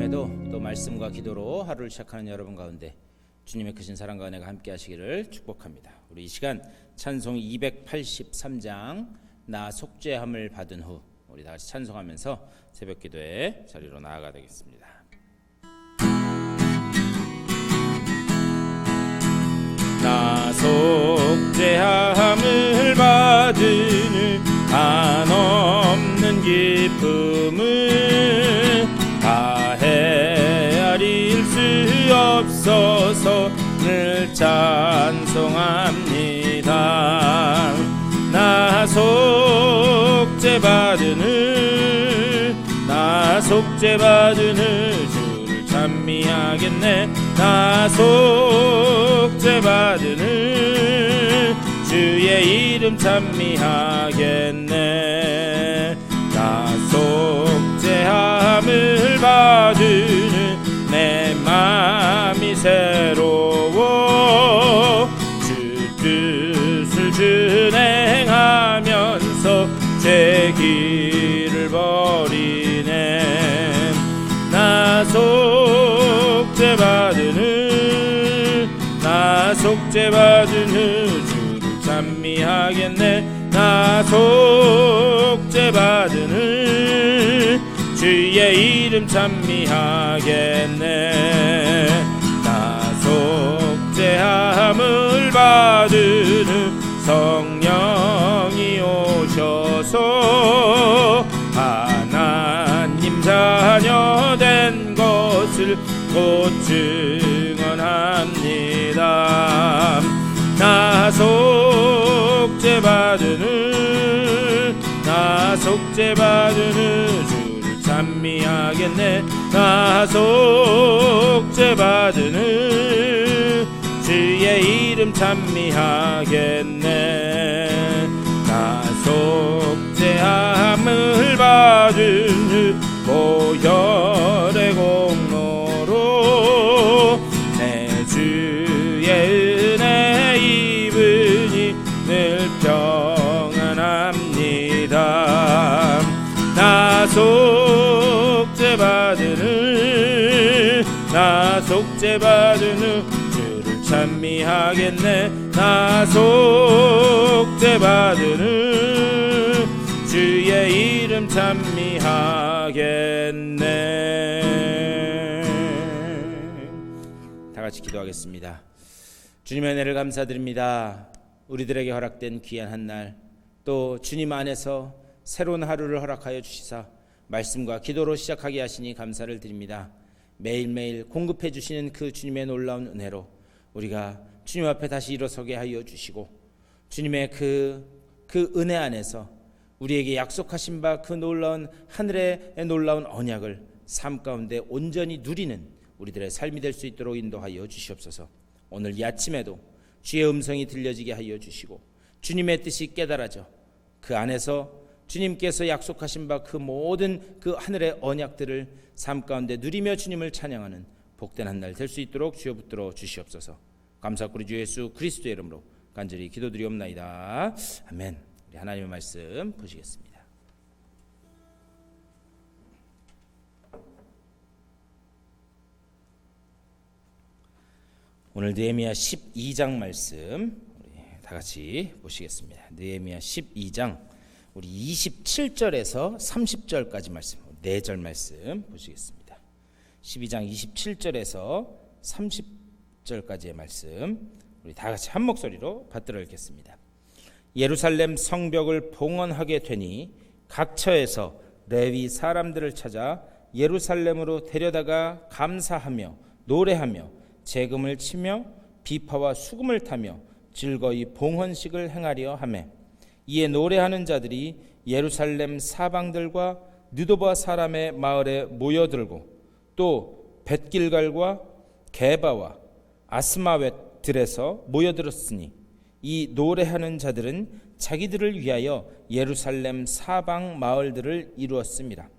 아침에도 또 말씀과 기도로 하루를 시작하는 여러분 가운데 주님의 크신 사랑과 은혜가 함께 하시기를 축복합니다. 우리 이 시간 찬송 283장 나 속죄함을 받은 후 우리 다시 찬송하면서 새벽 기도의 자리로 나아가 되겠습니다. 나 속죄함을 받은 후 한없는 기쁨을 다 헤아릴 수 없어서 늘 찬송합니다. 나 속죄받은 주를 찬미하겠네. 나 속죄받은 주의 이름 찬미하겠네. 나 속죄함을 받은 내 맘이 새로워 주 뜻을 준행하면서 죄 길을 버리네. 나 속죄받은 주를 찬미하겠네. 나 속죄받은 주의 이름 찬미하겠네. 나 속죄함을 받은 성령이 오셔서 하나님 자녀 된 것을 곧 증언합니다. 나 속죄받은 주를 찬미하겠네. 나 속죄받은 주의 이름 찬미하겠네. 나 속죄함을 받은 보혈의 공로로 내 주의 은혜 입으니 늘 평안합니다. 나 속죄받은 주를 찬미하겠네. 나 속죄받은 주의 이름 찬미하겠네. 다 같이 기도하겠습니다. 주님의 은혜를 감사드립니다. 우리들에게 허락된 귀한 한날, 또 주님 안에서 새로운 하루를 허락하여 주시사 말씀과 기도로 시작하게 하시니 감사를 드립니다. 매일매일 공급해 주시는 그 주님의 놀라운 은혜로 우리가 주님 앞에 다시 일어서게 하여 주시고, 주님의 그 은혜 안에서 우리에게 약속하신 바 그 놀라운 하늘의 놀라운 언약을 삶 가운데 온전히 누리는 우리들의 삶이 될 수 있도록 인도하여 주시옵소서. 오늘 이 아침에도 주의 음성이 들려지게 하여 주시고, 주님의 뜻이 깨달아져 그 안에서 주님께서 약속하신 바 그 모든 그 하늘의 언약들을 삶 가운데 누리며 주님을 찬양하는 복된 한 날 될 수 있도록 주여 붙들어 주시옵소서. 감사하고 주 예수 그리스도의 이름으로 간절히 기도드리옵나이다. 아멘. 우리 하나님의 말씀 보시겠습니다. 오늘 느헤미야 12장 말씀 우리 다 같이 보시겠습니다. 느헤미야 12장 우리 27절에서 30절까지 말씀, 4절 말씀 보시겠습니다. 12장 27절에서 30절까지의 말씀 우리 다 같이 한 목소리로 받들어 읽겠습니다. 예루살렘 성벽을 봉헌하게 되니 각 처에서 레위 사람들을 찾아 예루살렘으로 데려다가 감사하며 노래하며 재금을 치며 비파와 수금을 타며 즐거이 봉헌식을 행하려 하매, 이에 노래하는 자들이 예루살렘 사방들과 느도바 사람의 마을에 모여들고 또 벳길갈과 게바와 아스마웻들에서 모여들었으니, 이 노래하는 자들은 자기들을 위하여 예루살렘 사방 마을들을 이루었습니다.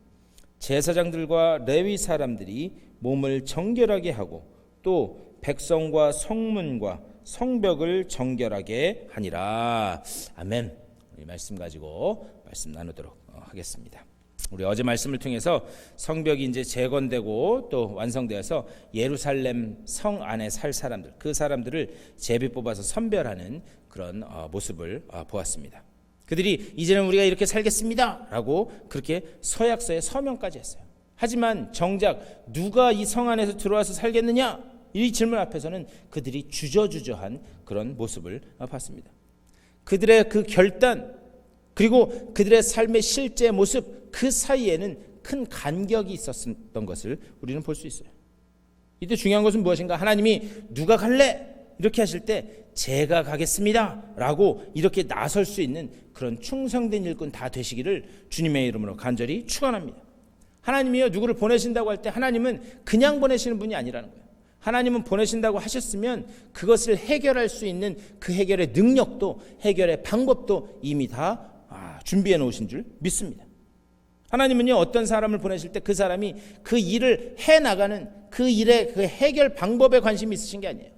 제사장들과 레위 사람들이 몸을 정결하게 하고 또 백성과 성문과 성벽을 정결하게 하니라. 아멘. 이 말씀 가지고 말씀 나누도록 하겠습니다. 우리 어제 말씀을 통해서 성벽이 이제 재건되고 또 완성되어서 예루살렘 성 안에 살 사람들, 그 사람들을 제비 뽑아서 선별하는 그런 모습을 보았습니다. 그들이 이제는 우리가 이렇게 살겠습니다 라고 그렇게 서약서에 서명까지 했어요. 하지만 정작 누가 이 성 안에서 들어와서 살겠느냐, 이 질문 앞에서는 그들이 주저주저한 그런 모습을 봤습니다. 그들의 그 결단, 그리고 그들의 삶의 실제 모습, 그 사이에는 큰 간격이 있었던 것을 우리는 볼 수 있어요. 이때 중요한 것은 무엇인가? 하나님이 누가 갈래? 이렇게 하실 때 제가 가겠습니다 라고 이렇게 나설 수 있는 그런 충성된 일꾼 다 되시기를 주님의 이름으로 간절히 축원합니다. 하나님이요, 누구를 보내신다고 할 때 하나님은 그냥 보내시는 분이 아니라는 거예요. 하나님은 보내신다고 하셨으면 그것을 해결할 수 있는 그 해결의 능력도, 해결의 방법도 이미 다 준비해 놓으신 줄 믿습니다. 하나님은요, 어떤 사람을 보내실 때 그 사람이 그 일을 해나가는 그 일의 그 해결 방법에 관심이 있으신 게 아니에요.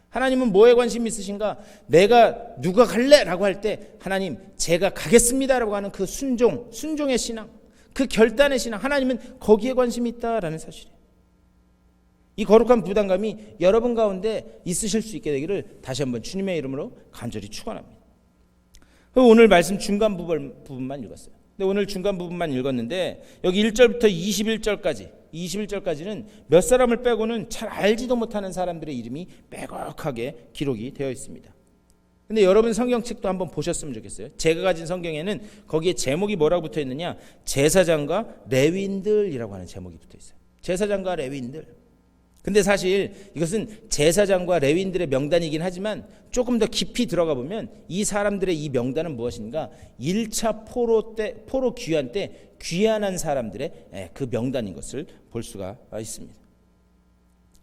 하나님은 뭐에 관심이 있으신가? 내가 누가 갈래? 라고 할 때 하나님 제가 가겠습니다 라고 하는 그 순종의 신앙, 그 결단의 신앙, 하나님은 거기에 관심이 있다라는 사실이에요. 이 거룩한 부담감이 여러분 가운데 있으실 수 있게 되기를 다시 한번 주님의 이름으로 간절히 축원합니다. 오늘 말씀 중간 부분만 읽었어요. 근데 오늘 중간 부분만 읽었는데 여기 1절부터 21절까지는 몇 사람을 빼고는 잘 알지도 못하는 사람들의 이름이 빼곡하게 기록이 되어 있습니다. 근데 여러분 성경책도 한번 보셨으면 좋겠어요. 제가 가진 성경에는 거기에 제목이 뭐라고 붙어 있느냐? 제사장과 레위인들이라고 하는 제목이 붙어 있어요. 제사장과 레위인들. 근데 사실 이것은 제사장과 레위인들의 명단이긴 하지만 조금 더 깊이 들어가 보면 이 사람들의 이 명단은 무엇인가? 1차 포로 귀환 때 귀환한 사람들의 그 명단인 것을 볼 수가 있습니다.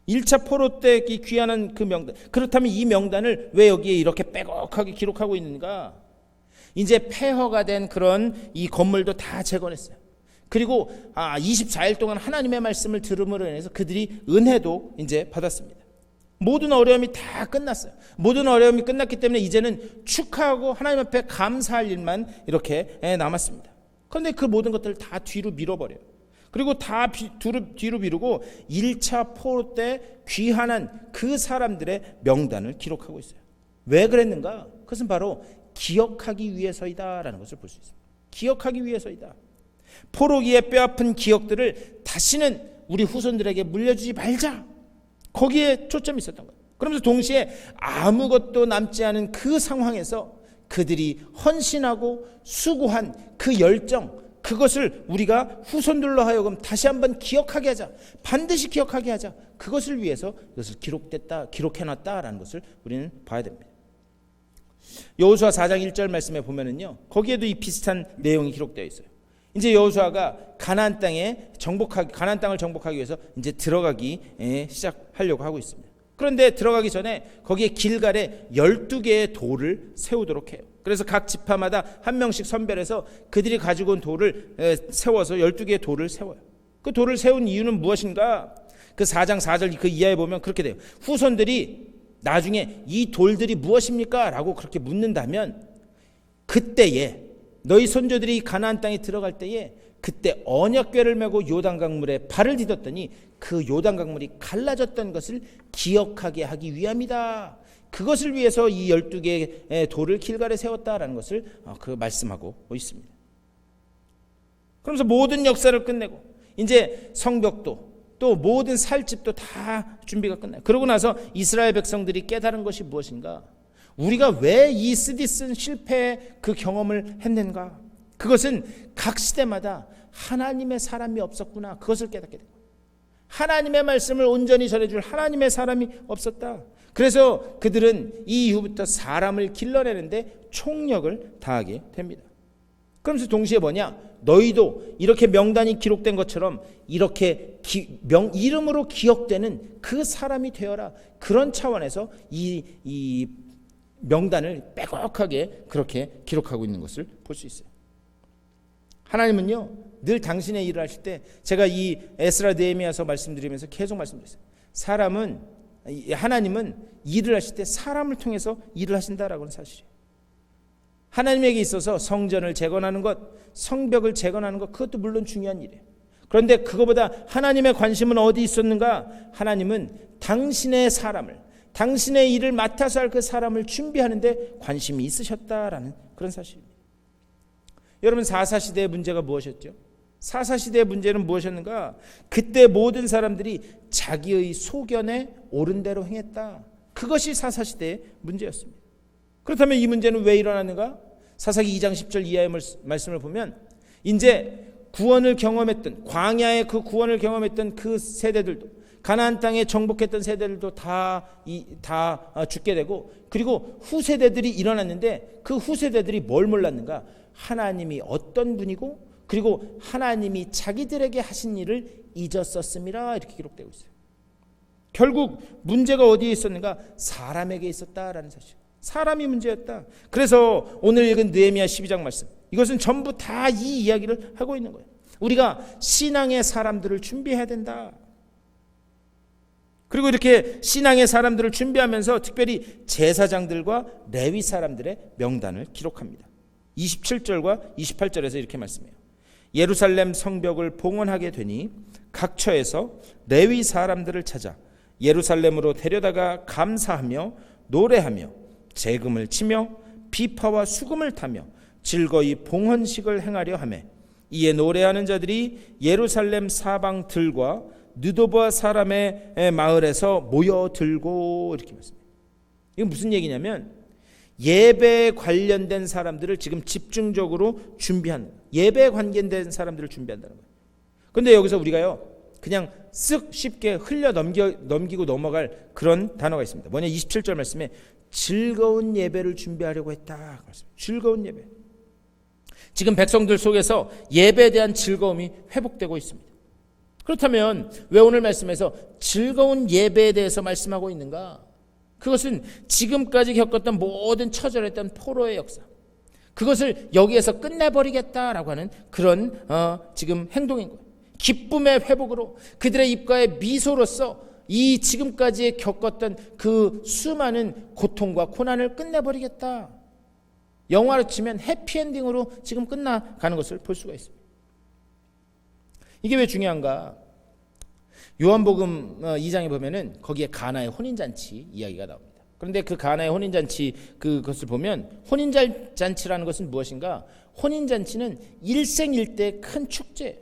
1차 포로 때 귀환한 그 명단. 그렇다면 이 명단을 왜 여기에 이렇게 빼곡하게 기록하고 있는가? 이제 폐허가 된 그런 이 건물도 다 재건했어요. 그리고 24일 동안 하나님의 말씀을 들음으로 인해서 그들이 은혜도 이제 받았습니다. 모든 어려움이 다 끝났어요. 모든 어려움이 끝났기 때문에 이제는 축하하고 하나님 앞에 감사할 일만 이렇게 남았습니다. 그런데 그 모든 것들을 다 뒤로 밀어버려요. 그리고 다 뒤로 미루고 1차 포로 때 귀환한 그 사람들의 명단을 기록하고 있어요. 왜 그랬는가? 그것은 바로 기억하기 위해서이다라는 것을 볼 수 있습니다. 기억하기 위해서이다. 포로기의 뼈아픈 기억들을 다시는 우리 후손들에게 물려주지 말자. 거기에 초점이 있었던 거예요. 그러면서 동시에 아무것도 남지 않은 그 상황에서 그들이 헌신하고 수고한 그 열정, 그것을 우리가 후손들로 하여금 다시 한번 기억하게 하자. 반드시 기억하게 하자. 그것을 위해서 이것을 기록해놨다라는 것을 우리는 봐야 됩니다. 여호수아 4장 1절 말씀에 보면은요, 거기에도 이 비슷한 내용이 기록되어 있어요. 이제 여호수아가 가나안 땅을 정복하기 위해서 이제 들어가기 시작하려고 하고 있습니다. 그런데 들어가기 전에 거기에 길갈에 12개의 돌을 세우도록 해요. 그래서 각 지파마다 한 명씩 선별해서 그들이 가지고 온 돌을 세워서 12개의 돌을 세워요. 그 돌을 세운 이유는 무엇인가? 그 4장 4절 그 이하에 보면 그렇게 돼요. 후손들이 나중에 이 돌들이 무엇입니까? 라고 그렇게 묻는다면 그때에 너희 손조들이 가나안 땅에 들어갈 때에 그때 언약궤를 메고 요단강물에 발을 디뎠더니 그 요단강물이 갈라졌던 것을 기억하게 하기 위함이다. 그것을 위해서 이 12개의 돌을 길갈에 세웠다라는 것을 그 말씀하고 있습니다. 그러면서 모든 역사를 끝내고 이제 성벽도 또 모든 살집도 다 준비가 끝나요. 그러고 나서 이스라엘 백성들이 깨달은 것이 무엇인가? 우리가 왜 이 쓰디쓴 실패의 그 경험을 했는가? 그것은 각 시대마다 하나님의 사람이 없었구나. 그것을 깨닫게 됩니다. 하나님의 말씀을 온전히 전해줄 하나님의 사람이 없었다. 그래서 그들은 이 이후부터 사람을 길러내는데 총력을 다하게 됩니다. 그러면서 동시에 뭐냐? 너희도 이렇게 명단이 기록된 것처럼 이렇게 이름으로 기억되는 그 사람이 되어라. 그런 차원에서 이 명단을 빼곡하게 그렇게 기록하고 있는 것을 볼 수 있어요. 하나님은요, 늘 당신의 일을 하실 때 제가 이 에스라 느헤미야서 말씀드리면서 계속 말씀드렸어요. 하나님은 일을 하실 때 사람을 통해서 일을 하신다라고 하는 사실이에요. 하나님에게 있어서 성전을 재건하는 것, 성벽을 재건하는 것, 그것도 물론 중요한 일이에요. 그런데 그거보다 하나님의 관심은 어디 있었는가? 하나님은 당신의 사람을, 당신의 일을 맡아서 할 그 사람을 준비하는데 관심이 있으셨다라는 그런 사실입니다. 여러분, 사사시대의 문제가 무엇이었죠? 사사시대의 문제는 무엇이었는가? 그때 모든 사람들이 자기의 소견에 옳은 대로 행했다. 그것이 사사시대의 문제였습니다. 그렇다면 이 문제는 왜 일어나는가? 사사기 2장 10절 이하의 말씀을 보면 이제 구원을 경험했던, 광야의 그 구원을 경험했던 그 세대들도, 가나안 땅에 정복했던 세대들도 다 죽게 되고, 그리고 후세대들이 일어났는데 그 후세대들이 뭘 몰랐는가? 하나님이 어떤 분이고, 그리고 하나님이 자기들에게 하신 일을 잊었었음이라, 이렇게 기록되고 있어요. 결국 문제가 어디에 있었는가? 사람에게 있었다라는 사실. 사람이 문제였다. 그래서 오늘 읽은 느헤미야 12장 말씀, 이것은 전부 다 이 이야기를 하고 있는 거예요. 우리가 신앙의 사람들을 준비해야 된다. 그리고 이렇게 신앙의 사람들을 준비하면서 특별히 제사장들과 레위 사람들의 명단을 기록합니다. 27절과 28절에서 이렇게 말씀해요. 예루살렘 성벽을 봉헌하게 되니 각처에서 레위 사람들을 찾아 예루살렘으로 데려다가 감사하며 노래하며 재금을 치며 비파와 수금을 타며 즐거이 봉헌식을 행하려 하매, 이에 노래하는 자들이 예루살렘 사방 들과 느도바 사람의 마을에서 모여들고, 이렇게 말씀해요. 이건 무슨 얘기냐면 예배에 관련된 사람들을 지금 집중적으로 준비하는 거예요. 예배에 관련된 사람들을 준비한다는 거예요. 그런데 여기서 우리가요 그냥 쓱 쉽게 흘려 넘기고 넘어갈 그런 단어가 있습니다. 뭐냐? 27절 말씀에 즐거운 예배를 준비하려고 했다. 즐거운 예배. 지금 백성들 속에서 예배에 대한 즐거움이 회복되고 있습니다. 그렇다면 왜 오늘 말씀에서 즐거운 예배에 대해서 말씀하고 있는가? 그것은 지금까지 겪었던 모든 처절했던 포로의 역사, 그것을 여기에서 끝내버리겠다라고 하는 그런 지금 행동인 거예요. 기쁨의 회복으로 그들의 입가에 미소로써 이 지금까지 겪었던 그 수많은 고통과 고난을 끝내버리겠다. 영화로 치면 해피엔딩으로 지금 끝나가는 것을 볼 수가 있습니다. 이게 왜 중요한가? 요한복음 2장에 보면은 거기에 가나의 혼인잔치 이야기가 나옵니다. 그런데 그 가나의 혼인잔치 그것을 보면, 혼인잔치라는 것은 무엇인가? 혼인잔치는 일생일대의 큰 축제예요.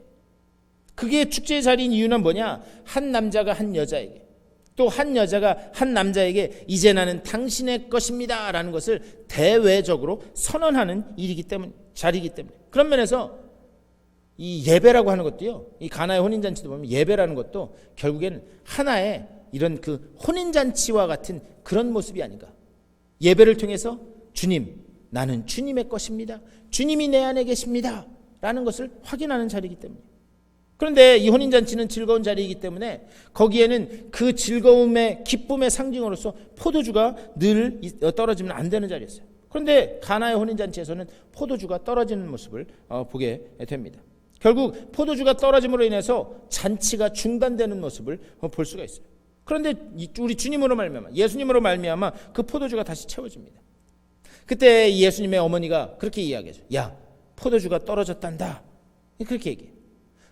그게 축제의 자리인 이유는 뭐냐? 한 남자가 한 여자에게, 또 한 여자가 한 남자에게 이제 나는 당신의 것입니다 라는 것을 대외적으로 선언하는 자리이기 때문에. 그런 면에서 이 예배라고 하는 것도요, 이 가나의 혼인잔치도 보면 예배라는 것도 결국에는 하나의 이런 그 혼인잔치와 같은 그런 모습이 아닌가. 예배를 통해서 주님, 나는 주님의 것입니다, 주님이 내 안에 계십니다 라는 것을 확인하는 자리이기 때문에. 그런데 이 혼인잔치는 즐거운 자리이기 때문에 거기에는 그 즐거움의 기쁨의 상징으로서 포도주가 늘 떨어지면 안 되는 자리였어요. 그런데 가나의 혼인잔치에서는 포도주가 떨어지는 모습을 보게 됩니다. 결국 포도주가 떨어짐으로 인해서 잔치가 중단되는 모습을 볼 수가 있어요. 그런데 우리 주님으로 말미암아, 예수님으로 말미암아 그 포도주가 다시 채워집니다. 그때 예수님의 어머니가 그렇게 이야기하죠. 야, 포도주가 떨어졌단다. 그렇게 얘기해요.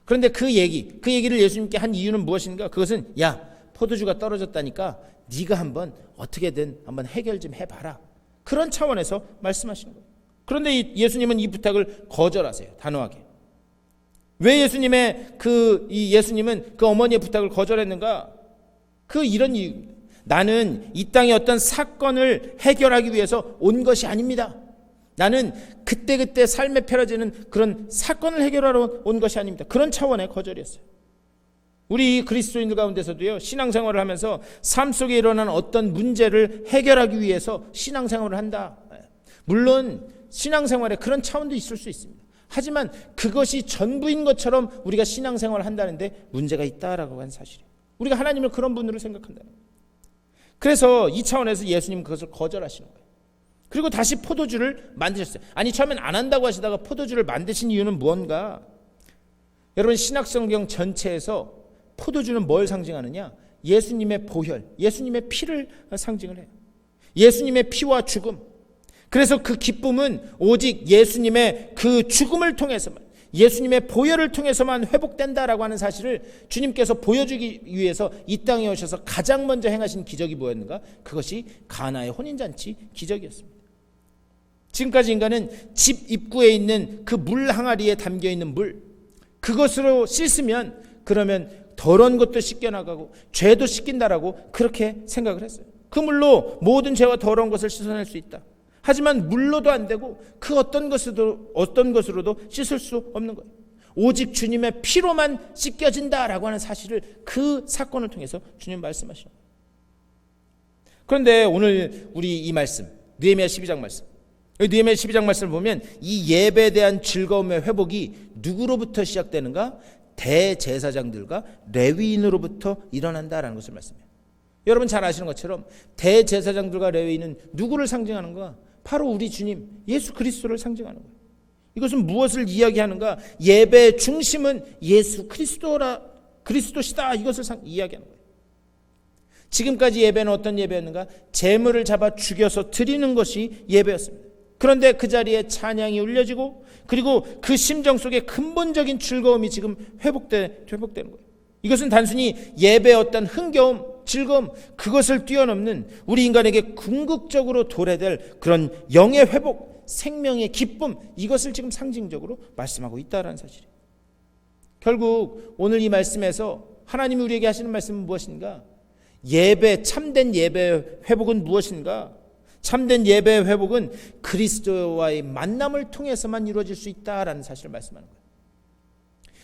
그런데 그 얘기를 예수님께 한 이유는 무엇인가? 그것은 야, 포도주가 떨어졌다니까 네가 한번 어떻게든 한번 해결 좀 해봐라. 그런 차원에서 말씀하시는 거예요. 그런데 예수님은 이 부탁을 거절하세요. 단호하게. 왜 예수님은 그 어머니의 부탁을 거절했는가? 이런 이유입니다. 나는 이 땅의 어떤 사건을 해결하기 위해서 온 것이 아닙니다. 나는 그때그때 삶에 펼쳐지는 그런 사건을 해결하러 온 것이 아닙니다. 그런 차원의 거절이었어요. 우리 그리스도인들 가운데서도요, 신앙생활을 하면서 삶 속에 일어난 어떤 문제를 해결하기 위해서 신앙생활을 한다. 물론 신앙생활에 그런 차원도 있을 수 있습니다. 하지만 그것이 전부인 것처럼 우리가 신앙생활을 한다는데 문제가 있다라고 하는 사실이에요. 우리가 하나님을 그런 분으로 생각한다는 거예요. 그래서 이 차원에서 예수님은 그것을 거절하시는 거예요. 그리고 다시 포도주를 만드셨어요. 아니, 처음엔 안 한다고 하시다가 포도주를 만드신 이유는 무언가? 여러분, 신약성경 전체에서 포도주는 뭘 상징하느냐? 예수님의 보혈, 예수님의 피를 상징을 해요. 예수님의 피와 죽음, 그래서 그 기쁨은 오직 예수님의 그 죽음을 통해서만, 예수님의 보혈을 통해서만 회복된다라고 하는 사실을 주님께서 보여주기 위해서 이 땅에 오셔서 가장 먼저 행하신 기적이 뭐였는가? 그것이 가나의 혼인잔치 기적이었습니다. 지금까지 인간은 집 입구에 있는 그 물 항아리에 담겨있는 물, 그것으로 씻으면 그러면 더러운 것도 씻겨나가고 죄도 씻긴다라고 그렇게 생각을 했어요. 그 물로 모든 죄와 더러운 것을 씻어낼 수 있다. 하지만 물로도 안 되고 그 어떤 것으로도 씻을 수 없는 거예요. 오직 주님의 피로만 씻겨진다라고 하는 사실을 그 사건을 통해서 주님 말씀하시는 거예요. 그런데 오늘 우리 이 말씀, 느헤미야 12장 말씀, 느헤미야 12장 말씀을 보면 이 예배에 대한 즐거움의 회복이 누구로부터 시작되는가? 대제사장들과 레위인으로부터 일어난다라는 것을 말씀해요. 여러분 잘 아시는 것처럼 대제사장들과 레위인은 누구를 상징하는가? 바로 우리 주님 예수 그리스도를 상징하는 거예요. 이것은 무엇을 이야기하는가? 예배의 중심은 예수 그리스도시다. 이것을 이야기하는 거예요. 지금까지 예배는 어떤 예배였는가? 제물을 잡아 죽여서 드리는 것이 예배였습니다. 그런데 그 자리에 찬양이 울려지고 그리고 그 심정 속에 근본적인 즐거움이 지금 회복되는 거예요. 이것은 단순히 예배의 어떤 흥겨움, 즐거움, 그것을 뛰어넘는 우리 인간에게 궁극적으로 도래될 그런 영의 회복, 생명의 기쁨, 이것을 지금 상징적으로 말씀하고 있다는 사실이에요. 결국 오늘 이 말씀에서 하나님이 우리에게 하시는 말씀은 무엇인가? 예배, 참된 예배의 회복은 무엇인가? 참된 예배의 회복은 그리스도와의 만남을 통해서만 이루어질 수 있다라는 사실을 말씀하는 거예요.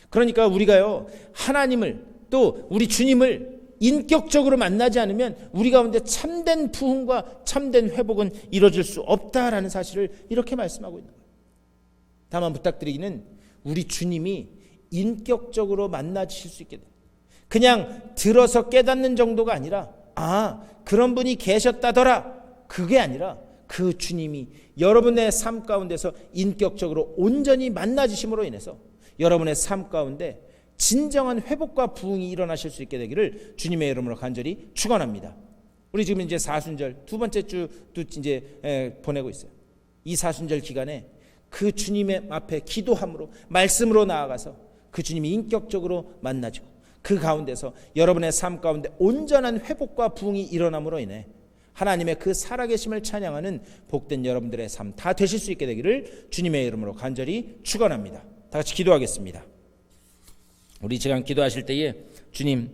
그러니까 우리가요, 하나님을 또 우리 주님을 인격적으로 만나지 않으면 우리 가운데 참된 부흥과 참된 회복은 이루어질 수 없다라는 사실을 이렇게 말씀하고 있는 거예요. 다만 부탁드리기는 우리 주님이 인격적으로 만나주실 수 있게 돼요. 그냥 들어서 깨닫는 정도가 아니라 그런 분이 계셨다더라, 그게 아니라 그 주님이 여러분의 삶 가운데서 인격적으로 온전히 만나주심으로 인해서 여러분의 삶 가운데 진정한 회복과 부흥이 일어나실 수 있게 되기를 주님의 이름으로 간절히 축원합니다. 우리 지금 이제 사순절 두 번째 주도 이제 보내고 있어요. 이 사순절 기간에 그 주님의 앞에 기도함으로 말씀으로 나아가서 그 주님이 인격적으로 만나지고 그 가운데서 여러분의 삶 가운데 온전한 회복과 부흥이 일어남으로 인해 하나님의 그 살아계심을 찬양하는 복된 여러분들의 삶 다 되실 수 있게 되기를 주님의 이름으로 간절히 축원합니다. 다 같이 기도하겠습니다. 우리 지금 기도하실 때에 주님,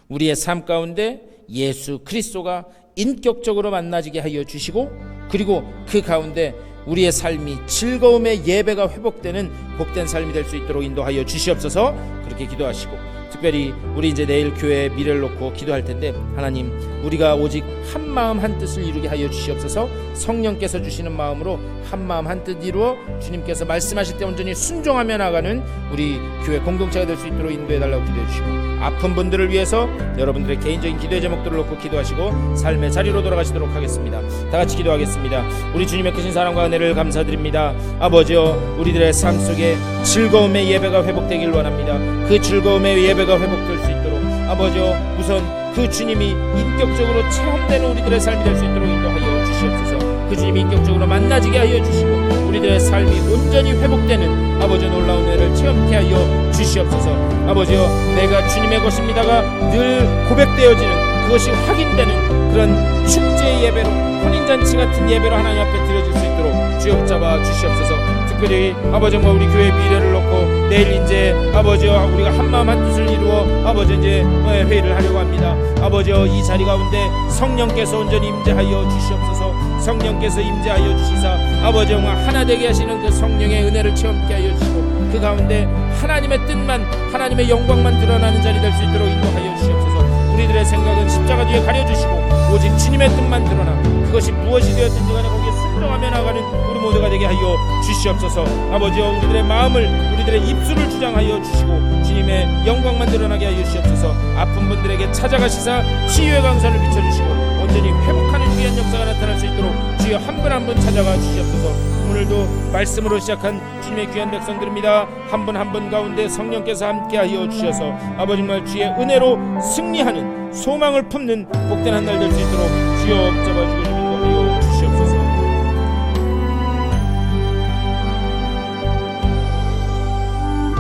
우리의 삶 가운데 예수 그리스도가 인격적으로 만나지게 하여 주시고 그리고 그 가운데 우리의 삶이 즐거움의 예배가 회복되는 복된 삶이 될 수 있도록 인도하여 주시옵소서. 그렇게 기도하시고 특별히 우리 이제 내일 교회의 미래를 놓고 기도할 텐데 하나님, 우리가 오직 한 마음 한 뜻을 이루게 하여 주시옵소서. 성령께서 주시는 마음으로 한 마음 한 뜻 이루어 주님께서 말씀하실 때 온전히 순종하며 나가는 우리 교회 공동체가 될 수 있도록 인도해 달라고 기도해 주시고 아픈 분들을 위해서 여러분들의 개인적인 기도의 제목들을 놓고 기도하시고 삶의 자리로 돌아가시도록 하겠습니다. 다 같이 기도하겠습니다. 우리 주님의 크신 사랑과 은혜를 감사드립니다. 아버지여, 우리들의 삶 속에 즐거움의 예배가 회복되길 원합니다. 그 즐거움의 예배가 회복될 수 있도록 아버지여, 우선 그 주님이 인격적으로 체험되는 우리들의 삶이 될 수 있도록 인도하여 주시옵소서. 그 주님이 인격적으로 만나지게 하여 주시고 우리들의 삶이 온전히 회복되는 아버지 놀라운 은혜를 체험케 하여 주시옵소서. 아버지여, 내가 주님의 것입니다가 늘 고백되어지는 그것이 확인되는 그런 축제의 예배로, 혼인잔치 같은 예배로 하나님 앞에 드려질 수 있도록 주여 잡아 주시옵소서. 특별히 아버지와 우리 교회의 미래를 놓고 내일 이제 아버지와 우리가 한마음 한뜻을 이루어 아버지 이제 회의를 하려고 합니다. 아버지여, 이 자리 가운데 성령께서 온전히 임재하여 주시옵소서. 성령께서 임재하여 주시사 아버지와 하나 되게 하시는 그 성령의 은혜를 체험케 하여 주시고 그 가운데 하나님의 뜻만, 하나님의 영광만 드러나는 자리 될 수 있도록 인도하여 주시옵소서. 우리들의 생각은 십자가 뒤에 가려주시고 오직 주님의 뜻만 드러나 그것이 무엇이 되었든지 간에 거기에 순종하며 나가는 우리 모두가 되게 하여 주시옵소서. 아버지여, 우리들의 마음을, 우리들의 입술을 주장하여 주시고 주님의 영광만 드러나게 하여 주시옵소서. 아픈 분들에게 찾아가시사 치유의 강산을 비춰주시고 온전히 회복하는 귀한 역사가 나타날 수 있도록 주여 한 분 한 분 찾아가 주시옵소서. 오늘도 말씀으로 시작한 주님의 귀한 백성들입니다. 한 분 한 분 가운데 성령께서 함께하여 주셔서 아버지 정말 주의 은혜로 승리하는 소망을 품는 복된 한 날 될 수 있도록 주여 붙잡아 주시옵소서.